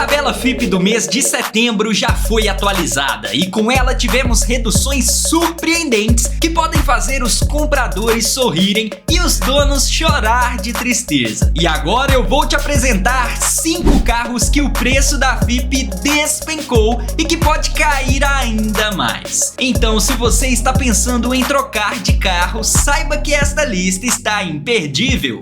tabela FIPE do mês de setembro já foi atualizada e com ela tivemos reduções surpreendentes que podem fazer os compradores sorrirem e os donos chorar de tristeza. E agora eu vou te apresentar 5 carros que o preço da FIPE despencou e que pode cair ainda mais. Então, se você está pensando em trocar de carro, saiba que esta lista está imperdível.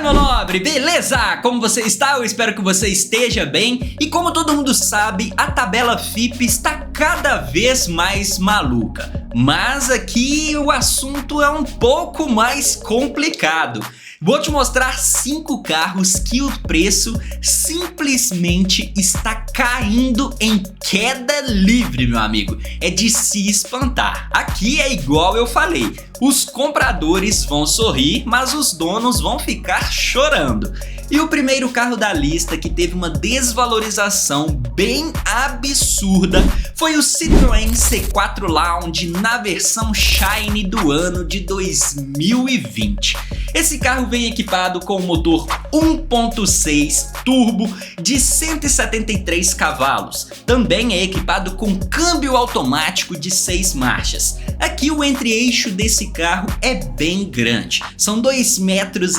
Meu nobre, beleza? Como você está? Eu espero que você esteja bem. E como todo mundo sabe, a tabela FIPE está cada vez mais maluca. Mas aqui o assunto é um pouco mais complicado. Vou te mostrar 5 carros que o preço simplesmente está caindo em queda livre, meu amigo. É de se espantar. Aqui é igual eu falei. Os compradores vão sorrir, mas os donos vão ficar chorando. E o primeiro carro da lista que teve uma desvalorização bem absurda foi o Citroën C4 Lounge na versão Shine do ano de 2020. Esse carro vem equipado com um motor 1.6 turbo de 173 cavalos. Também é equipado com câmbio automático de 6 marchas. Aqui o entre-eixo desse carro é bem grande, são 2,70 metros.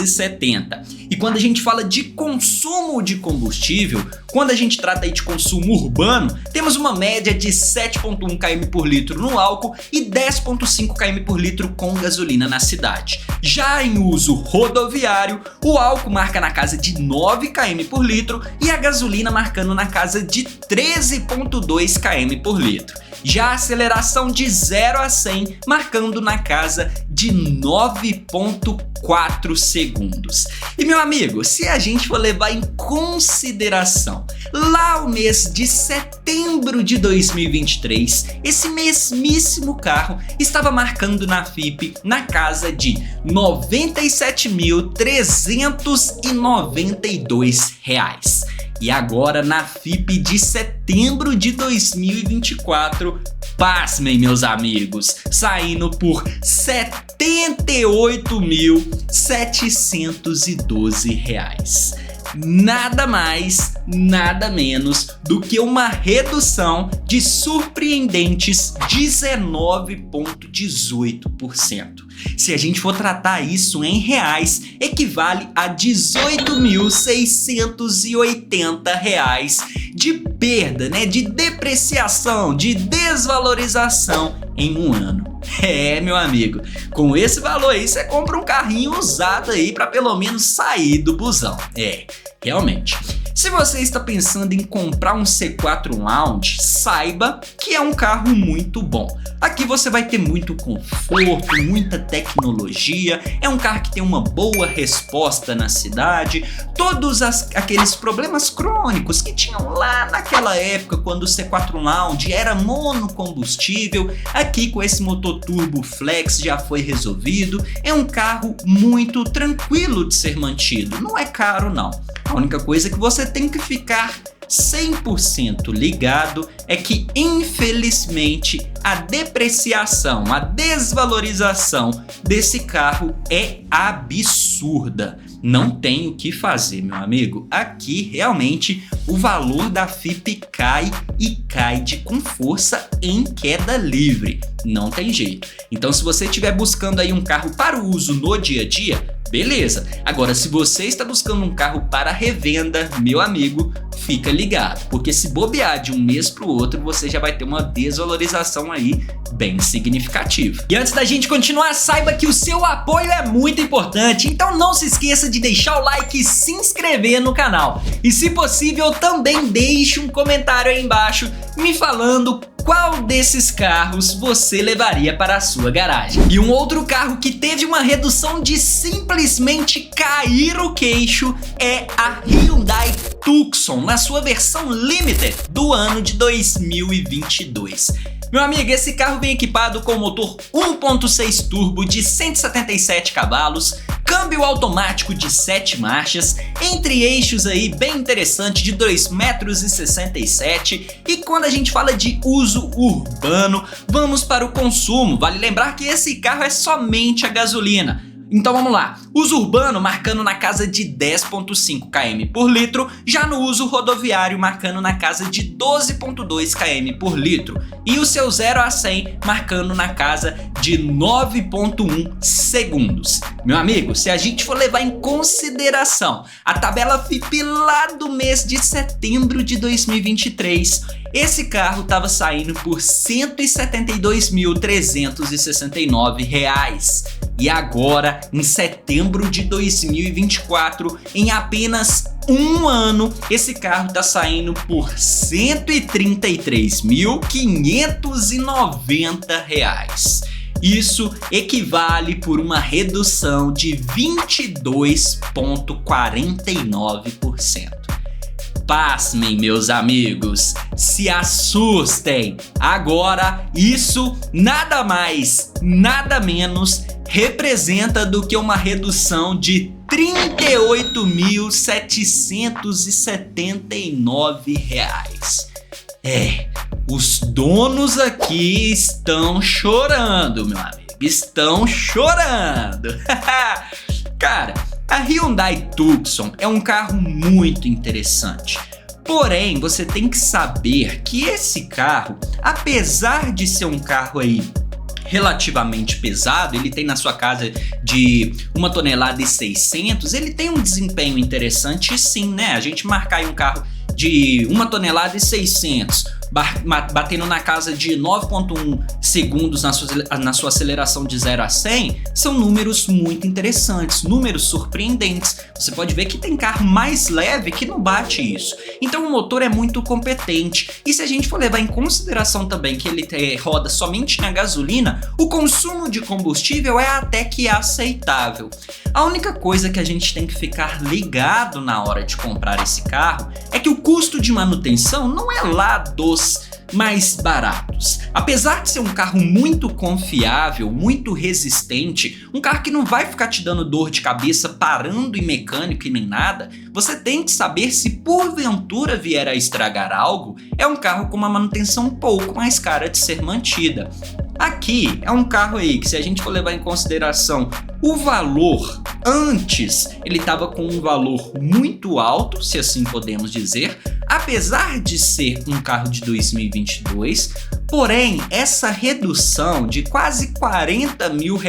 E quando a gente fala de consumo de combustível, quando a gente trata aí de consumo urbano, temos uma média de 7,1 km por litro no álcool e 10,5 km por litro com gasolina na cidade. Já em uso rodoviário, o álcool marca na casa de 9 km por litro e a gasolina marcando na casa de 13,2 km por litro. Já a aceleração de 0 a 100 marcando na casa de 9,4 segundos. E meu amigo, se a gente for levar em consideração lá o mês de setembro de 2023, esse mesmíssimo carro estava marcando na FIPE na casa de R$ 97.392. E agora na FIPE de setembro de 2024, pasmem meus amigos, saindo por R$ 78.712. Nada mais, nada menos do que uma redução de surpreendentes 19,18%. Se a gente for tratar isso em reais, equivale a R$ 18.680 de perda, né? De depreciação, de desvalorização em um ano. É, meu amigo, com esse valor aí você compra um carrinho usado aí para pelo menos sair do busão. É, realmente. Se você está pensando em comprar um C4 Lounge, saiba que é um carro muito bom. Aqui você vai ter muito conforto, muita tecnologia, é um carro que tem uma boa resposta na cidade, todos aqueles problemas crônicos que tinham lá naquela época quando o C4 Lounge era monocombustível, aqui com esse motor turbo flex já foi resolvido. É um carro muito tranquilo de ser mantido, não é caro não. A única coisa que você tem que ficar 100% ligado é que, infelizmente, a depreciação, a desvalorização desse carro é absurda. Não tem o que fazer, meu amigo. Aqui, realmente, o valor da FIPE cai e cai com força em queda livre. Não tem jeito. Então, se você estiver buscando aí um carro para o uso no dia a dia, beleza. Agora, se você está buscando um carro para revenda, meu amigo, fica ligado, porque se bobear de um mês para o outro, você já vai ter uma desvalorização aí bem significativa. E antes da gente continuar, saiba que o seu apoio é muito importante, então não se esqueça de deixar o like e se inscrever no canal. E se possível, também deixe um comentário aí embaixo me falando qual desses carros você levaria para a sua garagem. E um outro carro que teve uma redução de simplesmente cair o queixo é a Hyundai Tucson, na sua versão Limited do ano de 2022. Meu amigo, esse carro vem equipado com motor 1.6 turbo de 177 cavalos, câmbio automático de 7 marchas, entre eixos aí bem interessante de 2,67 metros. E quando a gente fala de uso urbano, vamos para o consumo. Vale lembrar que esse carro é somente a gasolina. Então vamos lá, uso urbano marcando na casa de 10,5 km por litro, já no uso rodoviário marcando na casa de 12,2 km por litro e o seu 0 a 100 marcando na casa de 9,1 segundos. Meu amigo, se a gente for levar em consideração a tabela FIPE lá do mês de setembro de 2023, esse carro estava saindo por R$ 172.369 e agora, em setembro de 2024, em apenas um ano, esse carro está saindo por R$ 133.590. Isso equivale por uma redução de 22,49%. Pasmem, meus amigos, se assustem. Agora, isso nada mais, nada menos representa do que uma redução de R$ 38.779. Os donos aqui estão chorando, meu amigo. Estão chorando. Cara, a Hyundai Tucson é um carro muito interessante. Porém, você tem que saber que esse carro, apesar de ser um carro aí relativamente pesado, ele tem na sua casa de 1,6 toneladas, ele tem um desempenho interessante sim, né? A gente marcar aí um carro de 1,6 toneladas, batendo na casa de 9,1 segundos na sua aceleração de 0 a 100, são números muito interessantes, números surpreendentes. Você pode ver que tem carro mais leve que não bate isso. Então o motor é muito competente. E se a gente for levar em consideração também que ele roda somente na gasolina, o consumo de combustível é até que aceitável. A única coisa que a gente tem que ficar ligado na hora de comprar esse carro é que o custo de manutenção não é lá dos mais baratos. Apesar de ser um carro muito confiável, muito resistente, um carro que não vai ficar te dando dor de cabeça parando em mecânico e nem nada, você tem que saber se porventura vier a estragar algo, é um carro com uma manutenção um pouco mais cara de ser mantida. Aqui é um carro aí que, se a gente for levar em consideração o valor, antes ele estava com um valor muito alto, se assim podemos dizer, apesar de ser um carro de 2022, porém essa redução de quase R$40 mil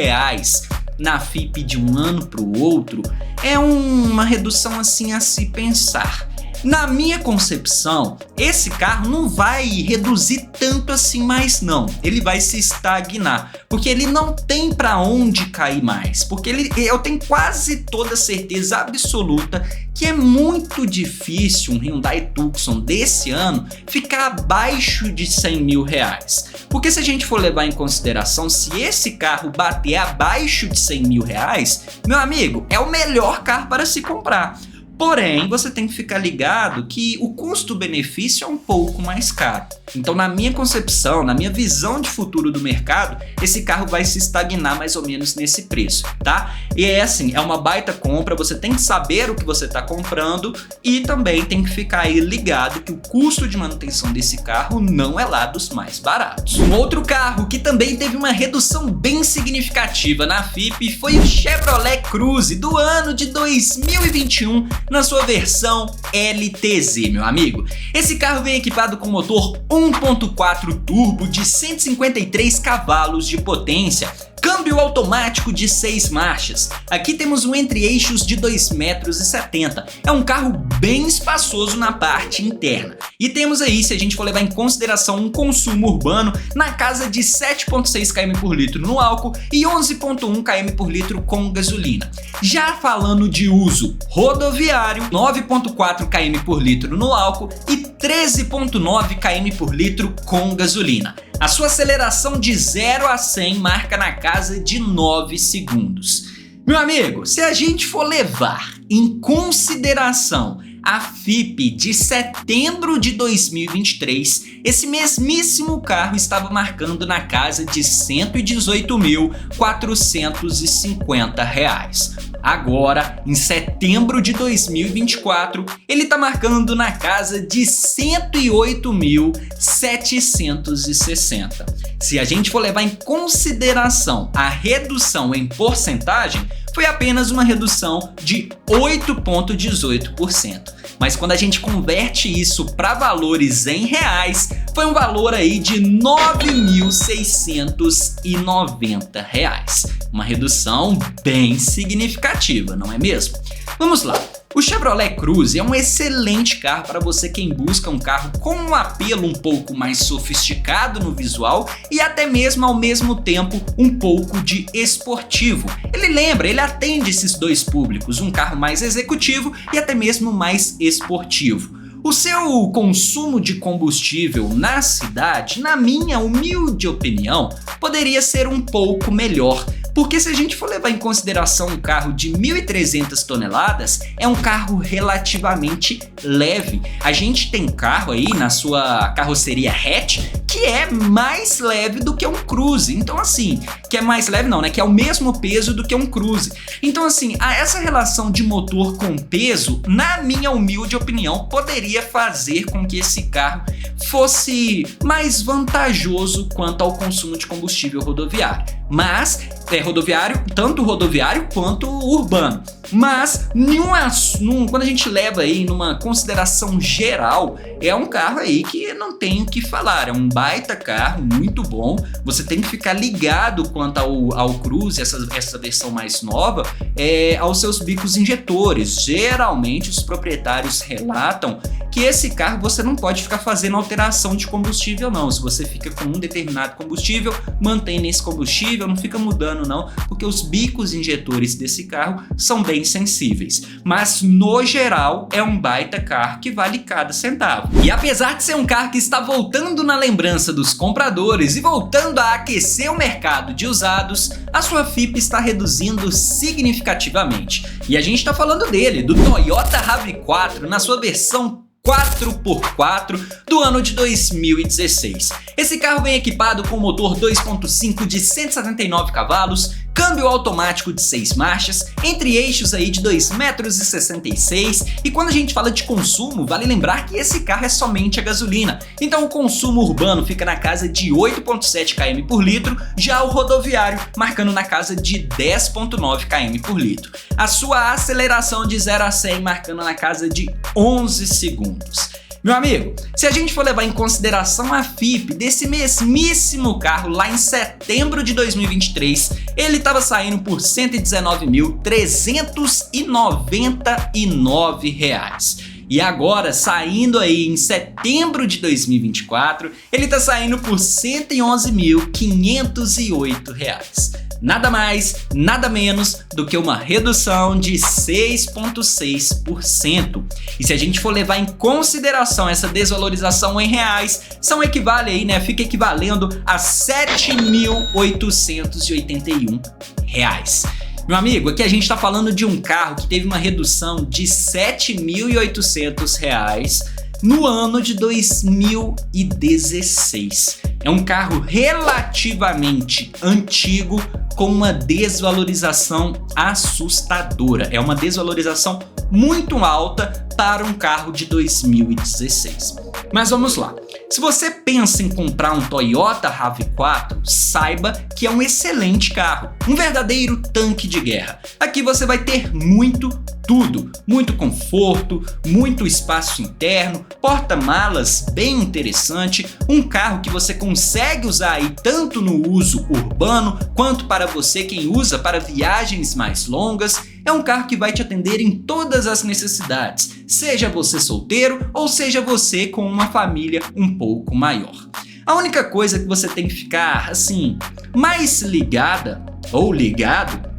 na FIPE de um ano para o outro é uma redução assim a se pensar. Na minha concepção, esse carro não vai reduzir tanto assim mais não, ele vai se estagnar, porque ele não tem para onde cair mais, porque eu tenho quase toda certeza absoluta que é muito difícil um Hyundai Tucson desse ano ficar abaixo de R$100 mil, porque se a gente for levar em consideração, se esse carro bater abaixo de R$100 mil, meu amigo, é o melhor carro para se comprar. Porém, você tem que ficar ligado que o custo-benefício é um pouco mais caro. Então, na minha concepção, na minha visão de futuro do mercado, esse carro vai se estagnar mais ou menos nesse preço, tá? E é assim, é uma baita compra, você tem que saber o que você está comprando e também tem que ficar aí ligado que o custo de manutenção desse carro não é lá dos mais baratos. Um outro carro que também teve uma redução bem significativa na FIPE foi o Chevrolet Cruze do ano de 2021, na sua versão LTZ, meu amigo. Esse carro vem equipado com motor 1.4 turbo de 153 cavalos de potência, câmbio automático de 6 marchas. Aqui temos um entre-eixos de 2,70 metros. É um carro bem espaçoso na parte interna. E temos aí, se a gente for levar em consideração um consumo urbano, na casa de 7,6 km por litro no álcool e 11,1 km por litro com gasolina. Já falando de uso rodoviário, 9,4 km por litro no álcool e 13,9 km por litro com gasolina. A sua aceleração de 0 a 100 marca na casa de 9 segundos. Meu amigo, se a gente for levar em consideração a FIPE de setembro de 2023, esse mesmíssimo carro estava marcando na casa de R$ 118.450. Agora, em setembro de 2024, ele está marcando na casa de 108.760. Se a gente for levar em consideração a redução em porcentagem, foi apenas uma redução de 8,18%. Mas quando a gente converte isso para valores em reais, foi um valor aí de R$ 9.690. Uma redução bem significativa, não é mesmo? Vamos lá. O Chevrolet Cruze é um excelente carro para você quem busca um carro com um apelo um pouco mais sofisticado no visual e até mesmo ao mesmo tempo um pouco de esportivo. Ele atende esses dois públicos, um carro mais executivo e até mesmo mais esportivo. O seu consumo de combustível na cidade, na minha humilde opinião, poderia ser um pouco melhor. Porque se a gente for levar em consideração um carro de 1.300 toneladas, é um carro relativamente leve. A gente tem carro aí na sua carroceria hatch que é mais leve do que um Cruze. Então assim, que é mais leve não, né? Que é o mesmo peso do que um Cruze. Então assim, essa relação de motor com peso, na minha humilde opinião, poderia fazer com que esse carro fosse mais vantajoso quanto ao consumo de combustível rodoviário. Mas tanto rodoviário quanto urbano. Mas quando a gente leva aí numa consideração geral, é um carro aí que não tem o que falar, é um baita carro, muito bom. Você tem que ficar ligado quanto ao Cruze, essa versão mais nova, aos seus bicos injetores. Geralmente os proprietários relatam que esse carro você não pode ficar fazendo alteração de combustível não. Se você fica com um determinado combustível, mantém nesse combustível, não fica mudando não, porque os bicos injetores desse carro são bem sensíveis. Mas no geral é um baita carro que vale cada centavo. E apesar de ser um carro que está voltando na lembrança dos compradores e voltando a aquecer o mercado de usados, a sua FIPE está reduzindo significativamente. E a gente está falando dele, do Toyota RAV4 na sua versão 4x4 do ano de 2016. Esse carro vem equipado com motor 2.5 de 179 cavalos, câmbio automático de 6 marchas, entre eixos aí de 2,66 m, e quando a gente fala de consumo, vale lembrar que esse carro é somente a gasolina, então o consumo urbano fica na casa de 8,7 km por litro, já o rodoviário marcando na casa de 10,9 km por litro. A sua aceleração de 0 a 100 marcando na casa de 11 segundos. Meu amigo, se a gente for levar em consideração a FIPE desse mesmíssimo carro lá em setembro de 2023, ele estava saindo por R$ 119.399. E agora, saindo aí em setembro de 2024, ele está saindo por R$ 111.508. Nada mais, nada menos do que uma redução de 6,6%. E se a gente for levar em consideração essa desvalorização em reais, fica equivalendo a R$ 7.881. Meu amigo, aqui a gente está falando de um carro que teve uma redução de R$ 7.800 no ano de 2016. É um carro relativamente antigo com uma desvalorização assustadora. É uma desvalorização muito alta para um carro de 2016. Mas vamos lá. Se você pensa em comprar um Toyota RAV4, saiba que é um excelente carro, um verdadeiro tanque de guerra. Aqui você vai ter tudo, muito conforto, muito espaço interno, porta-malas bem interessante, um carro que você consegue usar aí tanto no uso urbano quanto para você quem usa para viagens mais longas. É um carro que vai te atender em todas as necessidades, seja você solteiro ou seja você com uma família um pouco maior. A única coisa que você tem que ficar assim mais ligada ou ligado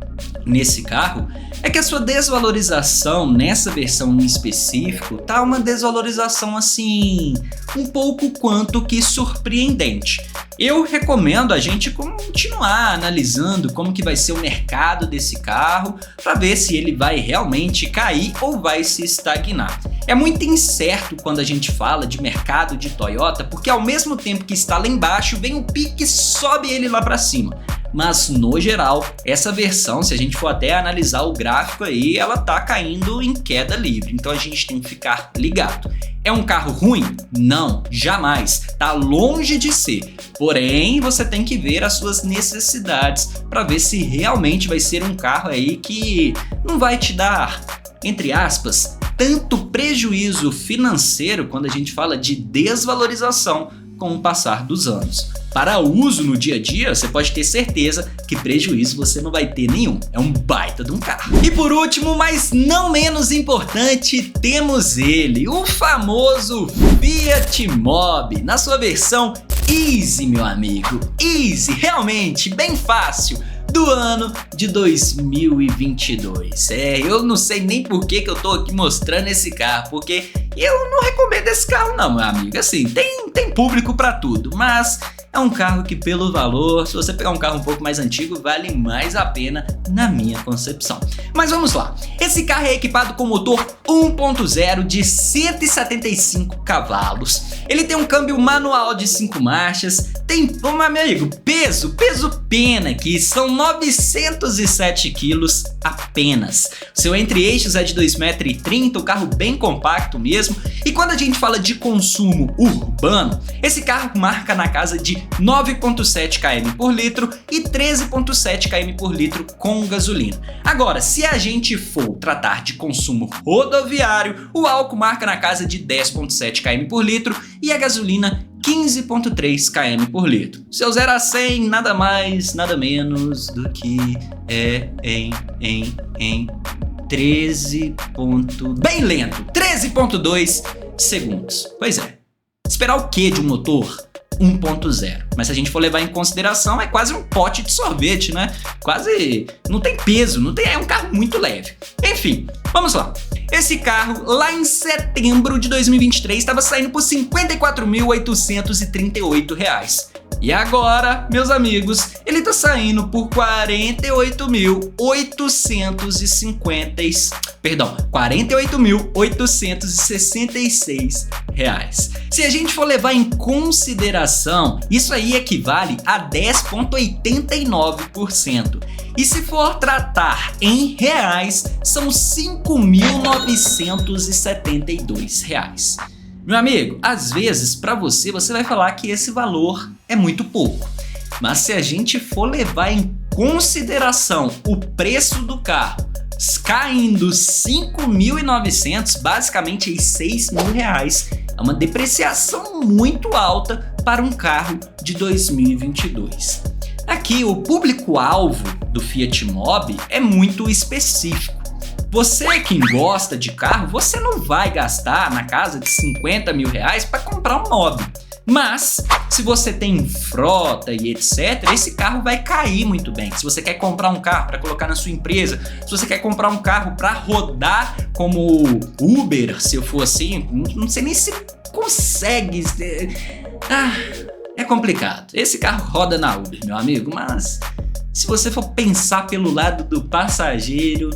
nesse carro é que a sua desvalorização nessa versão em específico tá uma desvalorização assim um pouco quanto que surpreendente. Eu recomendo a gente continuar analisando como que vai ser o mercado desse carro para ver se ele vai realmente cair ou vai se estagnar. É muito incerto quando a gente fala de mercado de Toyota, porque ao mesmo tempo que está lá embaixo, vem um pique e sobe ele lá para cima. Mas no geral, essa versão, se a gente for até analisar o gráfico aí, ela tá caindo em queda livre, então a gente tem que ficar ligado. É um carro ruim? Não, jamais. Tá longe de ser. Porém, você tem que ver as suas necessidades para ver se realmente vai ser um carro aí que não vai te dar, entre aspas, tanto prejuízo financeiro quando a gente fala de desvalorização com o passar dos anos. Para uso no dia a dia, você pode ter certeza que prejuízo você não vai ter nenhum. É um baita de um carro. E por último, mas não menos importante, temos ele, o famoso Fiat Mobi, na sua versão Easy, meu amigo. Easy, realmente, bem fácil. Do ano de 2022. Eu não sei nem por que eu tô aqui mostrando esse carro, porque eu não recomendo esse carro não, meu amigo. Assim, tem público pra tudo, mas é um carro que pelo valor, se você pegar um carro um pouco mais antigo, vale mais a pena na minha concepção. Mas vamos lá. Esse carro é equipado com motor 1.0 de 175 cavalos. Ele tem um câmbio manual de 5 marchas, tem, meu amigo, peso pena aqui, são 907 quilos apenas. Seu entre-eixos é de 2,30 m, um carro bem compacto mesmo. E quando a gente fala de consumo urbano, esse carro marca na casa de 9,7 km por litro e 13,7 km por litro com gasolina. Agora, se a gente for tratar de consumo rodoviário, o álcool marca na casa de 10,7 km por litro e a gasolina 15,3 km por litro. Seu 0 a 100 nada mais, nada menos do que em 13. Bem lento, 13,2 segundos. Pois é. Esperar o que de um motor 1.0? Mas se a gente for levar em consideração, é quase um pote de sorvete, né? Quase não tem peso, é um carro muito leve. Enfim, vamos lá. Esse carro, lá em setembro de 2023, estava saindo por R$ 54.838. E agora, meus amigos, ele tá saindo por R$ 48.866 reais. Se a gente for levar em consideração, isso aí equivale a 10,89%. E se for tratar em reais, são R$ 5.972 reais. Meu amigo, às vezes para você vai falar que esse valor é muito pouco. Mas se a gente for levar em consideração o preço do carro caindo 5.900, basicamente R$ 6.000 reais, é uma depreciação muito alta para um carro de 2022. Aqui o público-alvo do Fiat Mobi é muito específico. Você que gosta de carro, você não vai gastar na casa de 50 mil reais para comprar um Mobi. Mas, se você tem frota e etc, esse carro vai cair muito bem. Se você quer comprar um carro para colocar na sua empresa, se você quer comprar um carro para rodar como Uber, se eu for assim, não sei nem se consegue. É complicado. Esse carro roda na Uber, meu amigo, mas se você for pensar pelo lado do passageiro,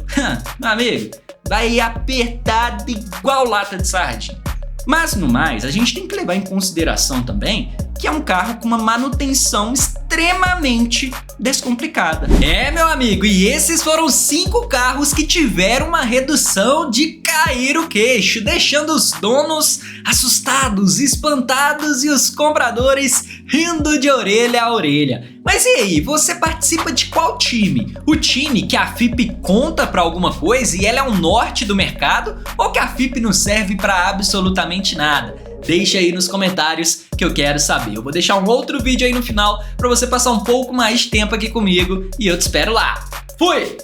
meu amigo, vai apertado igual lata de sardinha. Mas no mais, a gente tem que levar em consideração também que é um carro com uma manutenção extremamente descomplicada. Meu amigo, e esses foram os 5 carros que tiveram uma redução de cair o queixo, deixando os donos assustados, espantados e os compradores rindo de orelha a orelha. Mas e aí, você participa de qual time? O time que a FIP conta pra alguma coisa e ela é o norte do mercado, ou que a FIP não serve pra absolutamente nada? Deixa aí nos comentários que eu quero saber. Eu vou deixar um outro vídeo aí no final pra você passar um pouco mais de tempo aqui comigo e eu te espero lá. Fui!